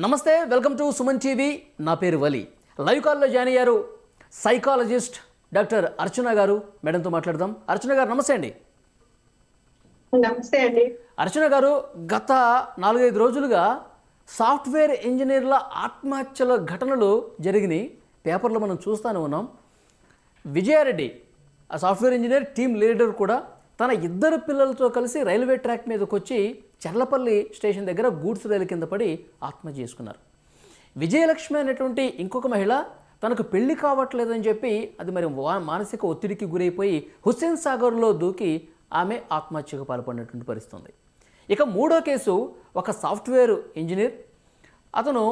నమస్తే, welcome to Suman TV. నా పేరు వలి. లైవ్ కాల్లో జాయిన్ అయ్యారు సైకాలజిస్ట్ డాక్టర్ అర్చన గారు. మేడంతో మాట్లాడదాం. అర్చన గారు నమస్తే అండి. నమస్తే అండి. అర్చన గారు, గత 4-5 రోజులుగా సాఫ్ట్వేర్ ఇంజనీర్ల ఆత్మహత్యల ఘటనలు జరిగినాయి. పేపర్లో మనం చూస్తూనే ఉన్నాం. విజయారెడ్డి, ఆ సాఫ్ట్వేర్ ఇంజనీర్ టీం లీడర్ కూడా తన 2 పిల్లలతో కలిసి రైల్వే ట్రాక్ మీదకి వచ్చి చర్లపల్లి స్టేషన్ దగ్గర గూడ్స్ రైలు కింద పడి ఆత్మహత్య చేసుకున్నారు. విజయలక్ష్మి అనేటువంటి ఇంకొక మహిళ తనకు పెళ్లి కావట్లేదని చెప్పి అది మరి మానసిక ఒత్తిడికి గురైపోయి హుస్సేన్ సాగర్లో దూకి ఆమె ఆత్మహత్యకు పాల్పడినటువంటి పరిస్థితి ఉంది. ఇక 3వ కేసు, ఒక సాఫ్ట్వేర్ ఇంజనీర్ అతను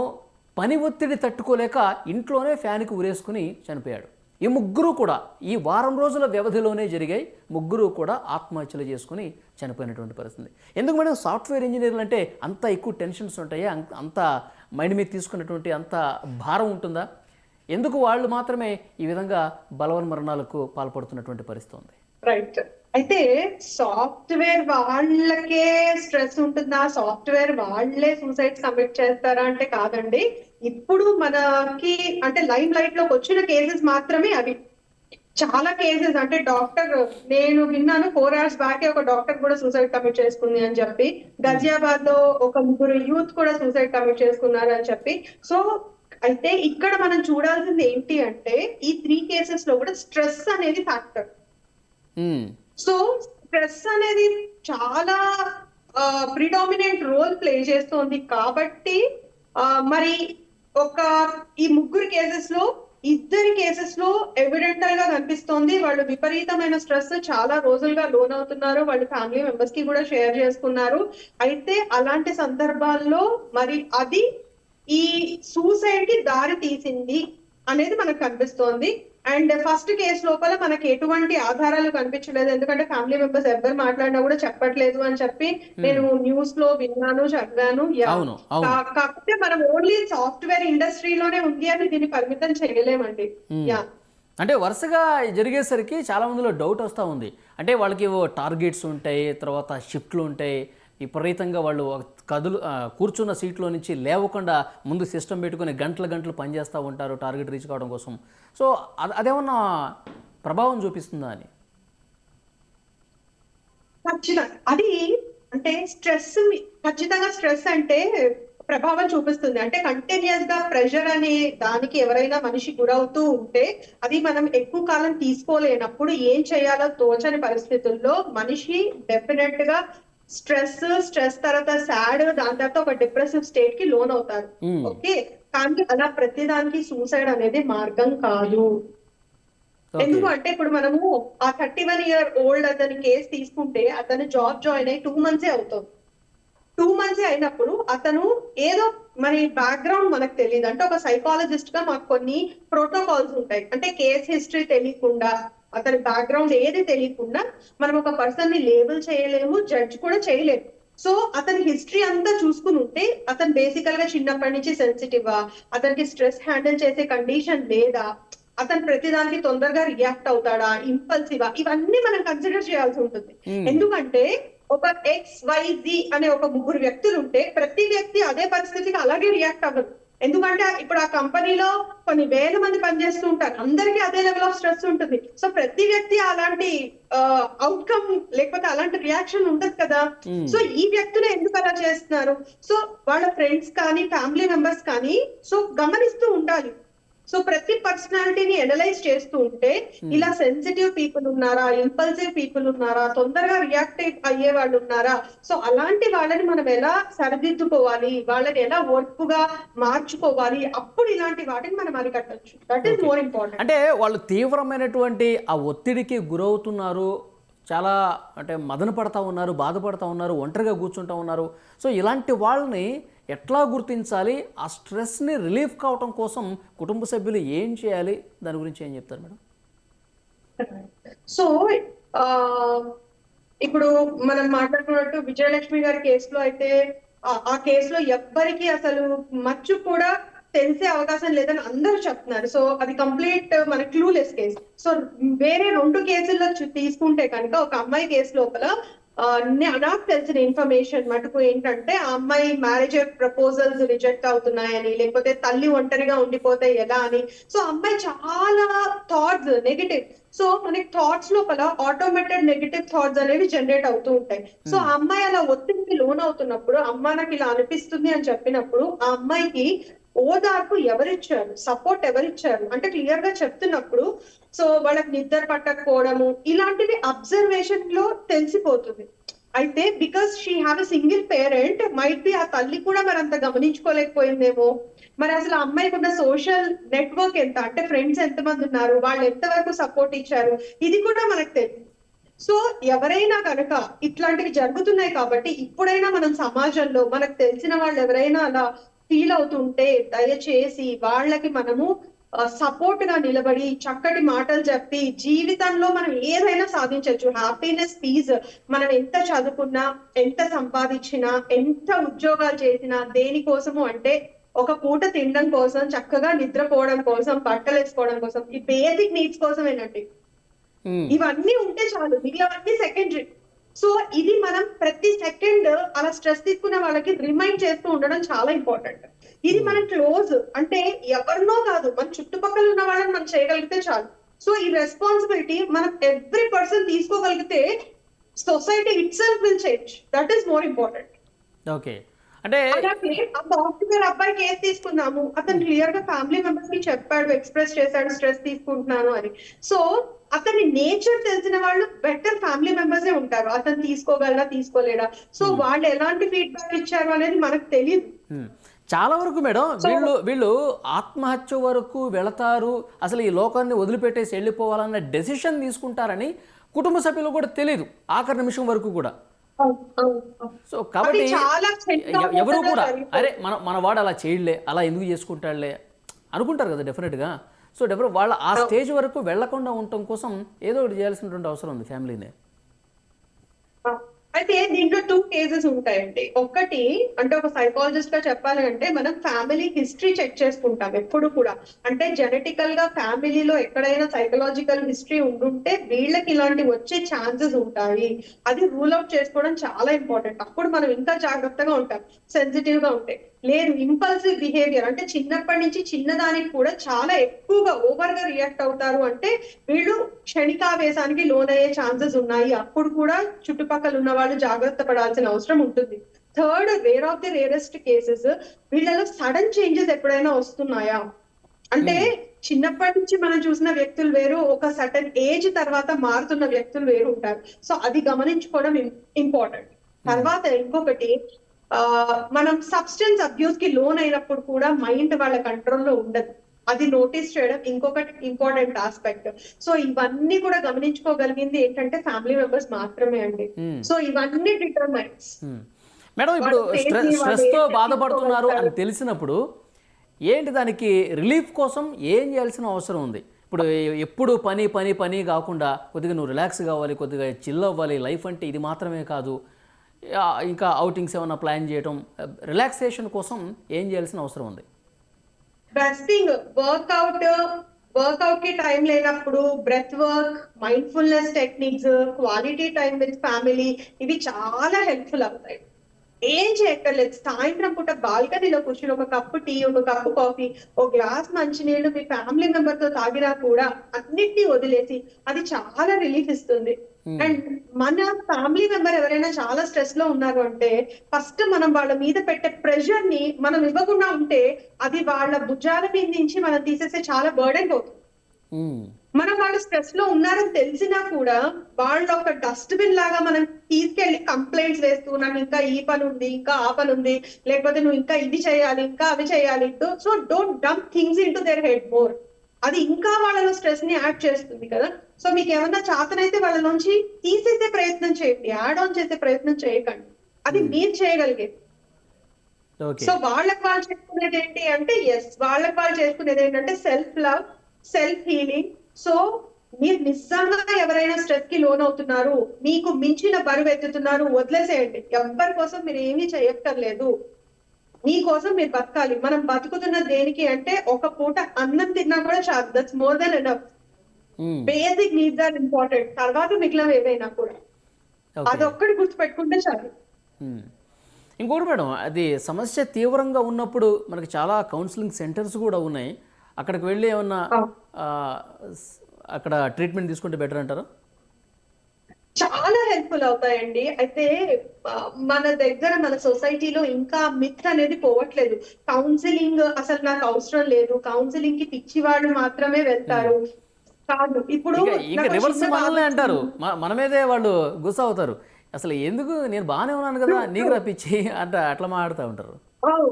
పని ఒత్తిడి తట్టుకోలేక ఇంట్లోనే ఫ్యాన్కి ఉరేసుకుని చనిపోయాడు. ఈ ముగ్గురు కూడా ఈ వారం రోజుల వ్యవధిలోనే జరిగాయి. ముగ్గురు కూడా ఆత్మహత్యలు చేసుకుని చనిపోయినటువంటి పరిస్థితి. ఎందుకు మేడం సాఫ్ట్వేర్ ఇంజనీర్లు అంటే అంత ఎక్కువ టెన్షన్స్ ఉంటాయా? అంత మైండ్ మీద తీసుకున్నటువంటి అంత భారం ఉంటుందా? ఎందుకు వాళ్ళు మాత్రమే ఈ విధంగా బలవన్మరణాలకు పాల్పడుతున్నటువంటి పరిస్థితి ఉంది? రైట్. అయితే సాఫ్ట్వేర్ వాళ్ళకే స్ట్రెస్ ఉంటుందా, సాఫ్ట్వేర్ వాళ్ళే సూసైడ్ కమిట్ చేస్తారా అంటే కాదండి. ఇప్పుడు మనకి అంటే లైమ్ లైట్ లోకి వచ్చిన కేసెస్ మాత్రమే అవి. చాలా కేసెస్ అంటే డాక్టర్, నేను విన్నాను 4 hours బ్యాక్ ఒక డాక్టర్ కూడా సూసైడ్ కమిట్ చేసుకుంది అని చెప్పి, గజియాబాద్ లో ఒక 3 యూత్ కూడా సూసైడ్ కమిట్ చేసుకున్నారు అని చెప్పి. సో అయితే ఇక్కడ మనం చూడాల్సింది ఏంటి అంటే ఈ 3 కేసెస్ లో కూడా స్ట్రెస్ అనేది ఫ్యాక్టర్. సో స్ట్రెస్ అనేది చాలా ప్రిడామినెంట్ రోల్ ప్లే చేస్తోంది కాబట్టి మరి ఈ 3 కేసెస్ లో 2 కేసెస్ లో ఎవిడెంటల్ గా కనిపిస్తోంది వాళ్ళు విపరీతమైన స్ట్రెస్ చాలా రోజులుగా లోన్ అవుతున్నారు. వాళ్ళ ఫ్యామిలీ మెంబర్స్ కి కూడా షేర్ చేసుకున్నారు. అయితే అలాంటి సందర్భాల్లో మరి అది ఈ సూసైడ్ కి దారి తీసింది అనేది మనకు కనిపిస్తోంది. అండ్ ఫస్ట్ కేసు లోపల మనకి ఎటువంటి ఆధారాలు కనిపించలేదు, ఎందుకంటే ఫ్యామిలీ మెంబర్స్ ఎవరు మాట్లాడినా కూడా చెప్పట్లేదు అని చెప్పి నేను న్యూస్ లో విన్నాను, చదివాను. కాకపోతే మనం ఓన్లీ సాఫ్ట్వేర్ ఇండస్ట్రీలోనే ఉంది అని దీన్ని పరిమితం చేయలేమండి. అంటే వరుసగా జరిగేసరికి చాలా మందిలో డౌట్ వస్తూ ఉంది. అంటే వాళ్ళకి టార్గెట్స్ ఉంటాయి, తర్వాత షిఫ్ట్లు ఉంటాయి, విపరీతంగా వాళ్ళు కూర్చున్న సీట్లో నుంచి లేవకుండా ముందు సిస్టమ్ పెట్టుకుని గంటలు పనిచేస్తూ ఉంటారు టార్గెట్ రీచ్ కావడం కోసం. సో అదేమన్నా ప్రభావం చూపిస్తుందా అని? ఖచ్చితంగా అది అంటే స్ట్రెస్, ఖచ్చితంగా స్ట్రెస్ అంటే ప్రభావం చూపిస్తుంది. అంటే కంటిన్యూస్ గా ప్రెషర్ అనే దానికి ఎవరైనా మనిషి గురవుతూ ఉంటే అది మనం ఎక్కువ కాలం తీసుకోలేనప్పుడు ఏం చేయాలో తోచని పరిస్థితుల్లో మనిషి డెఫినెట్ గా స్ట్రెస్ తర్వాత సాడ్, దాని తర్వాత ఒక డిప్రెసివ్ స్టేట్ కి లోన్ అవుతారు. ఓకే, కానీ అలా ప్రతిదానికి సూసైడ్ అనేది మార్గం కాదు. ఎందుకంటే ఇప్పుడు మనము ఆ 31 year old అతని కేసు తీసుకుంటే అతను జాబ్ జాయిన్ అయ్యి 2 months అవుతుంది. 2 months అయినప్పుడు అతను ఏదో మరి బ్యాక్గ్రౌండ్ మనకు తెలియదు. అంటే ఒక సైకాలజిస్ట్ గా మాకు కొన్ని ప్రోటోకాల్స్ ఉంటాయి. అంటే కేస్ హిస్టరీ తెలియకుండా, అతని బ్యాక్గ్రౌండ్ ఏది తెలియకుండా మనం ఒక పర్సన్ ని లేబుల్ చేయలేము, జడ్జ్ కూడా చేయలేము. సో అతని హిస్టరీ అంతా చూసుకుని ఉంటే అతను బేసికల్ గా చిన్నప్పటి నుంచి సెన్సిటివా, అతనికి స్ట్రెస్ హ్యాండిల్ చేసే కండిషన్ లేదా, అతను ప్రతిదానికి తొందరగా రియాక్ట్ అవుతాడా, ఇంపల్సివా, ఇవన్నీ మనం కన్సిడర్ చేయాల్సి ఉంటుంది. ఎందుకంటే ఒక XYZ అనే ఒక 3 వ్యక్తులు ఉంటే ప్రతి వ్యక్తి అదే పరిస్థితికి అలాగే రియాక్ట్ అవ్వదు. ఎందుకంటే ఇప్పుడు ఆ కంపెనీలో కొన్ని వేల మంది పనిచేస్తూ ఉంటారు, అందరికీ అదే లెవెల్ ఆఫ్ స్ట్రెస్ ఉంటుంది. సో ప్రతి వ్యక్తి అలాంటి అవుట్కమ్ లేకపోతే అలాంటి రియాక్షన్ ఉండదు కదా. సో ఈ వ్యక్తులు ఎందుకు అలా చేస్తున్నారు? సో వాళ్ళ ఫ్రెండ్స్ కానీ ఫ్యామిలీ మెంబర్స్ కానీ సో గమనిస్తూ ఉండాలి. సో ప్రతి పర్సనాలిటీని అనలైజ్ చేస్తూ ఉంటే ఇలా సెన్సిటివ్ పీపుల్ ఉన్నారా, ఇంపల్సివ్ పీపుల్ ఉన్నారా, తొందరగా రియాక్ట్ అయ్యే వాళ్ళు ఉన్నారా, సో అలాంటి వాళ్ళని మనం ఎలా సరిదిద్దుకోవాలి, వాళ్ళని ఎలా ఓర్పుగా మార్చుకోవాలి, అప్పుడు ఇలాంటి వాటిని మనం అరికట్టచ్చు. That is more important. అంటే వాళ్ళు తీవ్రమైనటువంటి ఆ ఒత్తిడికి గురవుతున్నారు, చాలా అంటే మదన పడతా ఉన్నారు, బాధపడతా ఉన్నారు, ఒంటరిగా కూర్చుంటా ఉన్నారు. సో ఇలాంటి వాళ్ళని ఎట్లా గుర్తించాలి? ఆ స్ట్రెస్ని రిలీఫ్ కావటం కోసం కుటుంబ సభ్యులు ఏం చేయాలి? దాని గురించి ఏం చెప్తారు మేడం? సో ఇప్పుడు మనం మాట్లాడుకున్నట్టు విజయలక్ష్మి గారి కేసులో అయితే ఆ కేసులో ఎవ్వరికి అసలు మచ్చు కూడా తెలిసే అవకాశం లేదని అందరూ చెప్తున్నారు. సో అది కంప్లీట్ మన క్లూలెస్ కేసు. సో వేరే 2 కేసుల్లో తీసుకుంటే కనుక ఒక అమ్మాయి కేసు లోపల నాకు తెలిసిన ఇన్ఫర్మేషన్ మటుకు ఏంటంటే ఆ అమ్మాయి మ్యారేజ్ ప్రపోజల్స్ రిజెక్ట్ అవుతున్నాయని, లేకపోతే తల్లి ఒంటరిగా ఉండిపోతే ఎలా అని. సో అమ్మాయి చాలా థాట్స్ నెగటివ్. సో మనకి థాట్స్ లోపల ఆటోమేటెడ్ నెగటివ్ థాట్స్ అనేవి జనరేట్ అవుతూ ఉంటాయి. సో ఆ అమ్మాయి అలా ఒత్తిడికి లోన్ అవుతున్నప్పుడు, అమ్మ నాకు ఇలా అనిపిస్తుంది అని చెప్పినప్పుడు, ఆ అమ్మాయికి ఓదార్పు ఎవరిచ్చారు, సపోర్ట్ ఎవరిచ్చారు అంటే క్లియర్ గా చెప్తున్నప్పుడు, సో వాళ్ళకి నిద్ర పట్టకపోవడము ఇలాంటివి అబ్జర్వేషన్ లో తెలిసిపోతుంది. అయితే because she have a single parent, might be ఆ తల్లి కూడా మరి అంత గమనించుకోలేకపోయిందేమో. మరి అసలు ఆ అమ్మాయికి ఉన్న సోషల్ నెట్వర్క్ ఎంత, అంటే ఫ్రెండ్స్ ఎంతమంది ఉన్నారు, వాళ్ళు ఎంతవరకు సపోర్ట్ ఇచ్చారు, ఇది కూడా మనకు తెలియదు. సో ఎవరైనా కనుక ఇట్లాంటివి జరుగుతున్నాయి కాబట్టి ఇప్పుడైనా మనం సమాజంలో మనకు తెలిసిన వాళ్ళు ఎవరైనా అలా ఫీల్ అవుతుంటే దయచేసి వాళ్ళకి మనము సపోర్ట్ గా నిలబడి చక్కటి మాటలు చెప్పి జీవితంలో మనం ఏదైనా సాధించవచ్చు. హ్యాపీనెస్, పీస్, మనం ఎంత చదువుకున్నా, ఎంత సంపాదించినా, ఎంత ఉద్యోగాలు చేసినా దేనికోసము అంటే ఒక పూట తినడం కోసం, చక్కగా నిద్రపోవడం కోసం, బట్టలు వేసుకోవడం కోసం, ఈ బేసిక్ నీడ్స్ కోసమేనండి. ఇవన్నీ ఉంటే చాలు, మిగిలినవన్నీ సెకండరీ. సో ఇది మనం ప్రతి సెకండ్ అలా స్ట్రెస్ తీసుకున్న వాళ్ళకి రిమైండ్ చేస్తూ ఉండడం చాలా ఇంపార్టెంట్. ఇది మన క్లోజ్ అంటే ఎవరినో కాదు, మన చుట్టుపక్కల ఉన్న వాళ్ళని మనం చేయగలిగితే చాలు. సో ఈ రెస్పాన్సిబిలిటీ మనం ఎవ్రీ పర్సన్ తీసుకోగలిగితే society itself will change. That is more important. Okay. అంటే అలాగే ఆ సాఫ్ట్వేర్ అబ్బాయి కేసు తీసుకున్నాము, అతను క్లియర్ గా ఫ్యామిలీ మెంబర్స్ కి చెప్పాడు, ఎక్స్ప్రెస్ చేశాడు స్ట్రెస్ తీసుకుంటున్నాను అని. సో అతని నేచర్ తెలిసిన వాళ్ళు బెటర్ ఫ్యామిలీ మెంబర్సే ఉంటారు. అతను తీసుకోగలరా తీసుకోలేడా, సో వాళ్ళు ఎలాంటి ఫీడ్బ్యాక్ ఇచ్చారు అనేది మనకు తెలియదు. చాలా వరకు మేడం వీళ్ళు ఆత్మహత్య వరకు వెళతారు, అసలు ఈ లోకాన్ని వదిలిపెట్టేసి వెళ్ళిపోవాలన్న డెసిషన్ తీసుకుంటారని కుటుంబ సభ్యులు కూడా తెలియదు ఆఖరి నిమిషం వరకు కూడా. సో కాబట్టి ఎవరు కూడా అరే మన వాడు అలా చేయలే, అలా ఎందుకు చేసుకుంటాడులే అనుకుంటారు కదా డెఫినెట్గా. సో వాళ్ళ ఆ స్టేజ్ వరకు వెళ్లకుండా ఉండటం కోసం ఏదో ఒకటి చేయాల్సినటువంటి అవసరం ఉంది ఫ్యామిలీనే. అయితే దీంట్లో 2 కేసెస్ ఉంటాయండి. ఒకటి అంటే ఒక సైకాలజిస్ట్ గా చెప్పాలి అంటే మనం ఫ్యామిలీ హిస్టరీ చెక్ చేసుకుంటాం ఎప్పుడు కూడా. అంటే జెనెటికల్ గా ఫ్యామిలీలో ఎక్కడైనా సైకలాజికల్ హిస్టరీ ఉండుంటే వీళ్ళకి ఇలాంటివి వచ్చే ఛాన్సెస్ ఉంటాయి. అది రూల్ అవుట్ చేసుకోవడం చాలా ఇంపార్టెంట్. అప్పుడు మనం ఇంకా జాగ్రత్తగా ఉంటాం, సెన్సిటివ్ గా ఉంటాయి. లేదు ఇంపల్సివ్ బిహేవియర్ అంటే చిన్నప్పటి నుంచి చిన్నదానికి కూడా చాలా ఎక్కువగా ఓవర్ గా రియాక్ట్ అవుతారు అంటే వీళ్ళు క్షణికావేశానికి లోనయ్యే ఛాన్సెస్ ఉన్నాయి. అప్పుడు కూడా చుట్టుపక్కల ఉన్న వాళ్ళు జాగ్రత్త పడాల్సిన అవసరం ఉంటుంది. Third, rare of the rarest cases, వీళ్ళలో సడన్ చేంజెస్ ఎప్పుడైనా వస్తున్నాయా అంటే చిన్నప్పటి నుంచి మనం చూసిన వ్యక్తులు వేరు, ఒక సర్టన్ ఏజ్ తర్వాత మారుతున్న వ్యక్తులు వేరు ఉంటారు. సో అది గమనించుకోవడం ఇంపార్టెంట్. తర్వాత ఇంకొకటి, మనం సబ్స్టెన్స్ అబ్యూస్ కి లోన్ అయినప్పుడు కూడా మైండ్ వాళ్ళ కంట్రోల్లో ఉండదు. అది నోటీస్ చేయడం ఇంకొకటి ఇంపార్టెంట్ ఆస్పెక్ట్. సో ఇవన్నీ కూడా గమనించుకోగలిగింది ఏంటంటే ఫ్యామిలీ మెంబర్స్ మాత్రమే అండి. సో ఇవన్నీ డిటర్మైన్స్. మేడం ఇప్పుడు స్ట్రెస్తో బాధపడుతున్నారు అని తెలిసినప్పుడు ఏంటి దానికి రిలీఫ్ కోసం ఏం చేయాల్సిన అవసరం ఉంది? ఇప్పుడు ఎప్పుడు పని పని పని కాకుండా కొద్దిగా నువ్వు రిలాక్స్ కావాలి, కొద్దిగా చిల్ అవ్వాలి, లైఫ్ అంటే ఇది మాత్రమే కాదు, ఇంకా అవుటింగ్స్ ఏమైనా ప్లాన్ చేయడం, రిలాక్సేషన్ కోసం ఏం చేయాల్సిన అవసరం ఉంది? బెస్ట్ థింగ్ వర్కౌట్ కి టైం లేనప్పుడు breath work, mindfulness techniques, quality time with family, ఇవి చాలా హెల్ప్ఫుల్ అవుతాయి. ఏం చేయక్కర్లేదు, సాయంత్రం పూట బాల్కనీలో కూర్చుని ఒక కప్పు టీ, ఒక కప్పు కాఫీ, ఒక గ్లాస్ మంచినీళ్ళు మీ ఫ్యామిలీ మెంబర్ తో తాగినా కూడా అన్నిటినీ వదిలేసి అది చాలా రిలీఫ్ ఇస్తుంది. అండ్ మన ఫ్యామిలీ మెంబర్ ఎవరైనా చాలా స్ట్రెస్ లో ఉన్నారు అంటే ఫస్ట్ మనం వాళ్ళ మీద పెట్టే ప్రెషర్ ని మనం ఇవ్వకుండా ఉంటే అది వాళ్ళ భుజాల మీద నుంచి మనం తీసేస్తే చాలా బర్డెన్ అవుతుంది. మనం వాళ్ళు స్ట్రెస్ లో ఉన్నారని తెలిసినా కూడా వాళ్ళ ఒక డస్ట్బిన్ లాగా మనం తీసుకెళ్లి కంప్లైంట్స్ వేస్తూ నాకు ఇంకా ఈ పని ఉంది, ఇంకా ఆ పని ఉంది, లేకపోతే నువ్వు ఇంకా ఇది చేయాలి, ఇంకా అవి చేయాలి. So don't dump things in to their head more. అది ఇంకా వాళ్ళలో స్ట్రెస్ ని యాడ్ చేస్తుంది కదా. సో మీకు ఏమన్నా చేతనైతే వాళ్ళ నుంచి తీసేసే ప్రయత్నం చేయండి, యాడ్ ఆన్ చేసే ప్రయత్నం చేయకండి. అది మీరు చేయగలిగేది. సో వాళ్ళకి వాళ్ళు చేసుకునేది ఏంటి అంటే వాళ్ళకి వాళ్ళు చేసుకునేది ఏంటంటే self love, self healing. So మీరు నిజంగా ఎవరైనా స్ట్రెస్ కి లోన్ అవుతున్నారు, మీకు మించిన బరువు ఎత్తుతున్నారు, వదిలేసేయండి. ఎవరి కోసం మీరు ఏమీ చేయక్కర్లేదు, మీకోసం మీరు బతకాలి. మనం బతుకుతున్న దేనికి అంటే ఒక పూట అన్నం తిన్నా కూడా చాలు, that's more than enough. Basic needs are important, తర్వాత మిగిలిన ఏవైనా కూడా. ఓకే. అదొక్కటి గుర్తుపెట్టుకుంటే చాలు. ఉమ్. ఇంకోటి మేడం, అది సమస్య తీవ్రంగా ఉన్నప్పుడు మనకి చాలా కౌన్సిలింగ్ సెంటర్స్ కూడా ఉన్నాయి. అక్కడికి వెళ్ళి ఏమన్నా అవును. ఆ, అక్కడ ట్రీట్మెంట్ తీసుకుంటే బెటర్ అంటారా? చాలా హెల్ప్ఫుల్ అవుతాయండి. అయితే మన దగ్గర మన సొసైటీలో ఇంకా మిత్ అనేది పోవట్లేదు. కౌన్సిలింగ్ అసలు నాకు అవసరం లేదు. కౌన్సిలింగ్ కి పిచ్చి వాళ్ళు మాత్రమే వెళ్తారు. కాదు. ఇప్పుడు ఇంకా ఇంకా నాకు ఒక రివర్స్ చిన్న బాబు మనల్ని అంటారు, ఉంది. మన మీదే వాళ్ళు గుస్స అవుతారు. అసలు ఎందుకు, నేను బాగానే ఉన్నాను కదా, ట్రూ, నీకు ట్రూ. రప్పించి అంటే అట్లా మాట్లాడుతూ ఉంటారు. అవును.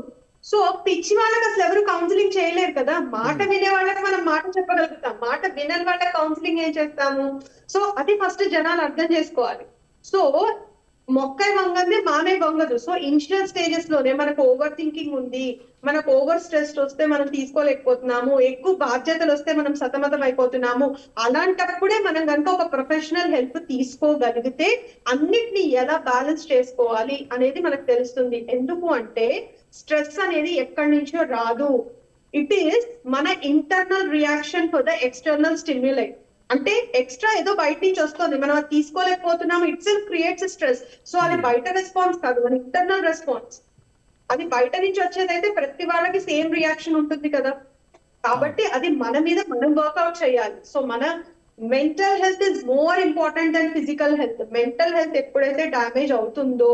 సో పిచ్చి వాళ్ళకి అసలు ఎవరు కౌన్సిలింగ్ చేయలేరు కదా. మాట ఉమ్. వినే వాళ్ళకి మనం మాట చెప్పగలుగుతాం. మాట వినని వాళ్ళకి కౌన్సిలింగ్ ఏం చేస్తాము? సో అది ఫస్ట్ జనాలు అర్థం చేసుకోవాలి. సో మొక్కై వంగందే మానే వంగదు. సో ఇనిషియల్ స్టేజెస్ లోనే మనకు ఓవర్ థింకింగ్ ఉంది, మనకు ఓవర్ స్ట్రెస్ వస్తే మనం తీసుకోలేకపోతున్నాము, ఎక్కువ బాధ్యతలు వస్తే మనం సతమతం అయిపోతున్నాము. అలాంటప్పుడే మనం కనుక ఒక ప్రొఫెషనల్ హెల్ప్ తీసుకోగలిగితే అన్నిటిని ఎలా బ్యాలెన్స్ చేసుకోవాలి అనేది మనకు తెలుస్తుంది. ఎందుకు అంటే స్ట్రెస్ అనేది ఎక్కడి నుంచో రాదు. ఇట్ ఈస్ మన internal reaction for the external stimuli. అంటే ఎక్స్ట్రా ఏదో బయట నుంచి వస్తుంది, మనం అది తీసుకోలేకపోతున్నాము, itself creates stress. So అది బయట రెస్పాన్స్ కాదు, మన ఇంటర్నల్ రెస్పాన్స్. అది బయట నుంచి వచ్చేదైతే ప్రతి వాళ్ళకి సేమ్ రియాక్షన్ ఉంటుంది కదా. అవును. కాబట్టి అది మన మీద మనం వర్కౌట్ చేయాలి. సో మన mental health is more important than physical health. Mental health ఎప్పుడైతే డ్యామేజ్ అవుతుందో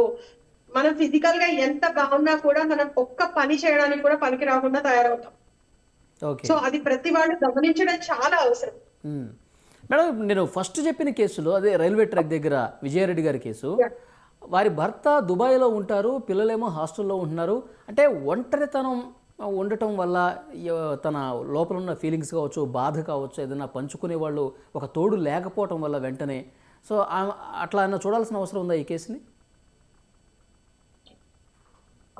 మనం ఫిజికల్ గా ఎంత బాగున్నా కూడా మనం ఒక్క పని చేయడానికి కూడా పనికి రాకుండా తయారవుతాం. ఓకే. సో అది ప్రతి వాళ్ళు గమనించడం చాలా అవసరం. ఉమ్. మేడం, నేను ఫస్ట్ చెప్పిన కేసులో, అదే రైల్వే ట్రాక్ దగ్గర విజయారెడ్డి గారి కేసు, Yeah. వారి భర్త దుబాయ్లో ఉంటారు, పిల్లలేమో హాస్టల్లో ఉంటున్నారు. అంటే ఒంటరితనం ఉండటం వల్ల తన లోపల ఉన్న ఫీలింగ్స్ కావచ్చు, బాధ కావచ్చు, ఏదైనా పంచుకునే వాళ్ళు ఒక తోడు లేకపోవటం వల్ల వెంటనే, సో అట్లా అన్న చూడాల్సిన అవసరం ఉందా ఈ కేసుని?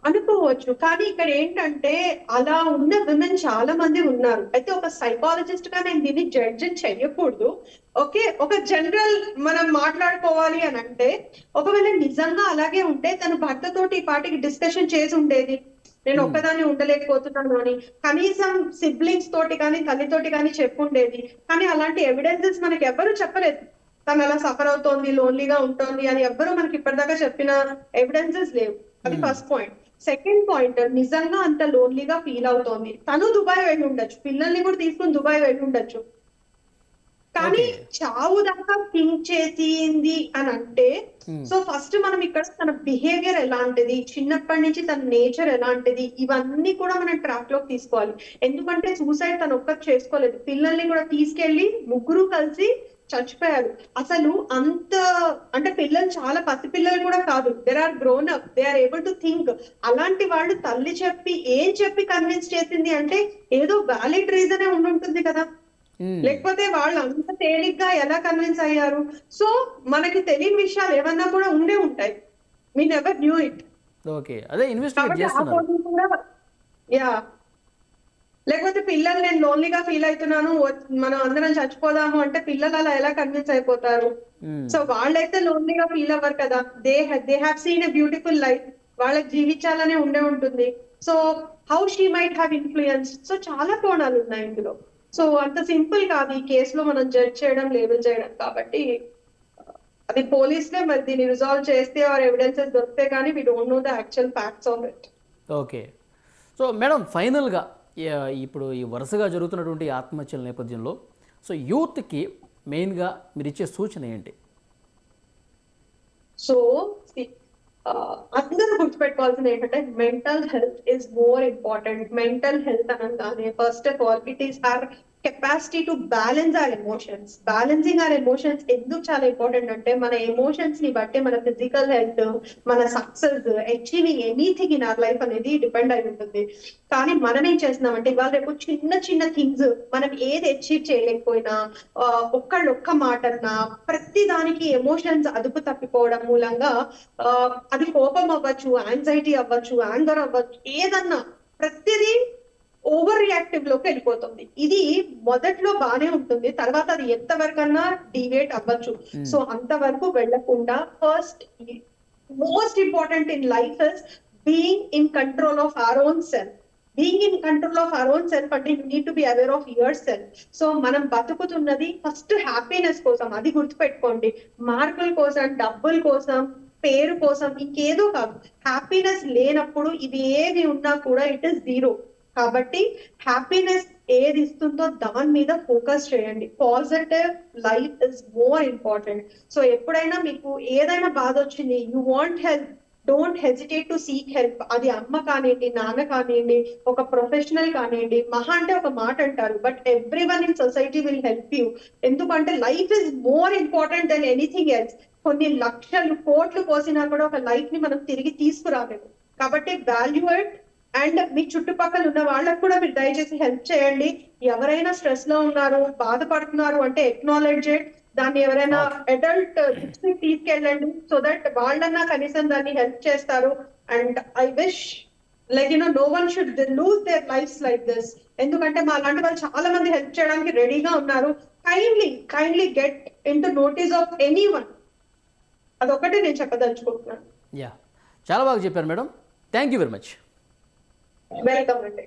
అనుకోవచ్చు. కానీ ఇక్కడ ఏంటంటే అలా ఉన్న విమెన్ చాలా మంది ఉన్నారు. అయితే ఒక సైకాలజిస్ట్ గా నేను దీన్ని జడ్జ్ చెయ్యకూడదు. ఓకే. ఒక జనరల్ మనం మాట్లాడుకోవాలి అని అంటే, ఒకవేళ నిజంగా అలాగే ఉంటే తన భర్తతోటి ఈ పాటికి డిస్కషన్ చేసి ఉండేది. నేను ఉమ్. ఒక్కదాన్ని ఉండలేకపోతున్నాను అని. కనీసం సిబ్లింగ్స్ తోటి కానీ తల్లితోటి కానీ చెప్పుండేది. కానీ అలాంటి ఎవిడెన్సెస్ మనకి ఎవ్వరూ చెప్పలేదు. తను అలా సఫర్ అవుతోంది, లోన్లీగా ఉంటుంది అని ఎవ్వరూ మనకి ఇప్పటిదాకా చెప్పిన ఎవిడెన్సెస్ లేవు. అది um. First point. Second point, నిజంగా అంత లోన్లీగా ఫీల్ అవుతోంది. తను దుబాయ్ వెళ్ళి ఉండొచ్చు, పిల్లల్ని కూడా తీసుకుని దుబాయ్ వెళ్ళి ఉండొచ్చు. కానీ ఓకే. చావు దాకా థింక్ చేసింది అని అంటే, ఉమ్. సో ఫస్ట్ మనం ఇక్కడ తన బిహేవియర్ ఎలాంటిది, చిన్నప్పటి నుంచి తన నేచర్ ఎలాంటిది, ఇవన్నీ కూడా మనం ట్రాక్ లోకి తీసుకోవాలి. ఎందుకంటే సూసైడ్ తను ఒక్కటి చేసుకోలేదు, పిల్లల్ని కూడా తీసుకెళ్లి ముగ్గురు కలిసి చచ్చిపోయారు. అసలు అంత అంటే పిల్లలు చాలా పసి పిల్లలు కూడా కాదు, they're are grown up, they are able to think. అలాంటి వాళ్ళు తల్లి చెప్పి ఏం చెప్పి కన్విన్స్ చేసింది అంటే ఏదో వ్యాలిడ్ రీజనే ఉండుంటుంది కదా. ఉమ్. లేకపోతే వాళ్ళు అంత తేలిగ్గా ఎలా కన్విన్స్ అయ్యారు? సో మనకి తెలియని విషయాలు ఏమన్నా కూడా ఉండే ఉంటాయి. We never knew it. Okay, అదే ఇన్వెస్టిగేట్ కాబట్టి ఆ చేస్తున్నారు. పోర్షన్ కూడా, యా. లేకపోతే పిల్లలు నేను లోన్లీగా ఫీల్ అవుతున్నాను, మనం అందరం చచ్చిపోదాము అంటే పిల్లలు అలా ఎలా కన్విన్స్ అయిపోతారు? ఉమ్. సో వాళ్ళైతే లోన్లీగా ఫీల్ అవ్వరు కదా. They have seen a beautiful life. వాళ్ళకి జీవించాలనే ఉండే ఉంటుంది. So how she might have influence. So చాలా కోణాలు ఉన్నాయి ఇందులో. సో అంత సింపుల్ కాదు ఈ కేసులో మనం జడ్జ్ చేయడం, లేబుల్ చేయడం. కాబట్టి అది పోలీసులే మరి దీన్ని రిజాల్వ్ చేస్తే ఆర్ ఎవిడెన్సెస్ దొరికితే కానీ we don't know the actual facts of it. Okay. So madam, ఫైనల్గా ఇప్పుడు ఈ వరుసగా జరుగుతున్నటువంటి ఆత్మహత్యల నేపథ్యంలో, సో యూత్కి మెయిన్గా మీరు ఇచ్చే సూచన ఏంటి? సో అందరూ గుర్తుపెట్టుకోవాల్సింది ఏంటంటే mental health is more important. Mental health అనగానే first of all it is our capacity to balance our emotions. Balancing our emotions ఎందుకు చాలా ఇంపార్టెంట్ అంటే మన ఎమోషన్స్ ని బట్టి మన ఫిజికల్ హెల్త్, మన success, achieving anything in our life అనేది డిపెండ్ అయి ఉంటుంది. కానీ మనం ఏం చేస్తున్నామంటే ఇవాళ రేపు చిన్న చిన్న థింగ్స్ మనం ఏది అచీవ్ చేయలేకపోయినా, ఒక్క మాట అన్నా, ప్రతి దానికి ఎమోషన్స్ అదుపు తప్పిపోవడం మూలంగా అది కోపం అవ్వచ్చు, యాంగ్జైటీ అవ్వచ్చు, యాంగర్ అవ్వచ్చు, ఏదన్నా ప్రతిదీ ఓవర్ రియాక్టివ్ లోకి వెళ్ళిపోతుంది. ఇది మొదట్లో బానే ఉంటుంది, తర్వాత అది ఎంతవరకన్నా డివేట్ అవ్వచ్చు. సో అంతవరకు వెళ్ళకుండా first most important in life is being in control of our own self. Being in control of our own self అంటే you need to be aware of yourself. So మనం బతుకుతున్నది ఫస్ట్ హ్యాపీనెస్ కోసం, అది గుర్తుపెట్టుకోండి. మార్కుల కోసం, డబ్బుల కోసం, పేరు కోసం, ఇంకేదో కాదు. హ్యాపీనెస్ లేనప్పుడు ఇవి ఏవి ఉన్నా కూడా ఇట్ ఇస్ జీరో. కాబట్టి హ్యాపీనెస్ ఏది ఇస్తుందో దాని మీద ఫోకస్ చేయండి. Positive life is more important. So ఎప్పుడైనా మీకు ఏదైనా బాధ వచ్చింది, you want help, don't hesitate to seek help. అది అమ్మ కానివ్వండి, నాన్న కానివ్వండి, ఒక ప్రొఫెషనల్ కానివ్వండి. మహా అంటే ఒక మాట అంటారు, but everyone in society will help you. ఎందుకంటే life is more important than anything else. కొన్ని లక్షలు కోట్లు పోసినా కూడా ఒక లైఫ్ ని మనం తిరిగి తీసుకురాలేము. కాబట్టి వాల్యూ ఇట్. అండ్ మీ చుట్టుపక్కల ఉన్న వాళ్ళకు కూడా మీరు దయచేసి హెల్ప్ చేయండి. ఎవరైనా స్ట్రెస్ లో ఉన్నారు, బాధపడుతున్నారు అంటే ఎక్నాలెడ్జ్ ఇట్. దాన్ని ఎవరైనా అడల్ట్ తీసుకెళ్ళండి, సో దట్ వాళ్ళన్నా కనీసం దాన్ని హెల్ప్ చేస్తారు. And I wish like no one should lose their lives like this. ఎందుకంటే మా లాంటి వాళ్ళు చాలా మంది హెల్ప్ చేయడానికి రెడీగా ఉన్నారు. Kindly get in to notice of any one. అదొకటి నేను చెప్పదలుచుకుంటున్నాను. యా, చాలా బాగా చెప్పారు madam. Thank you very much. Welcome అండి.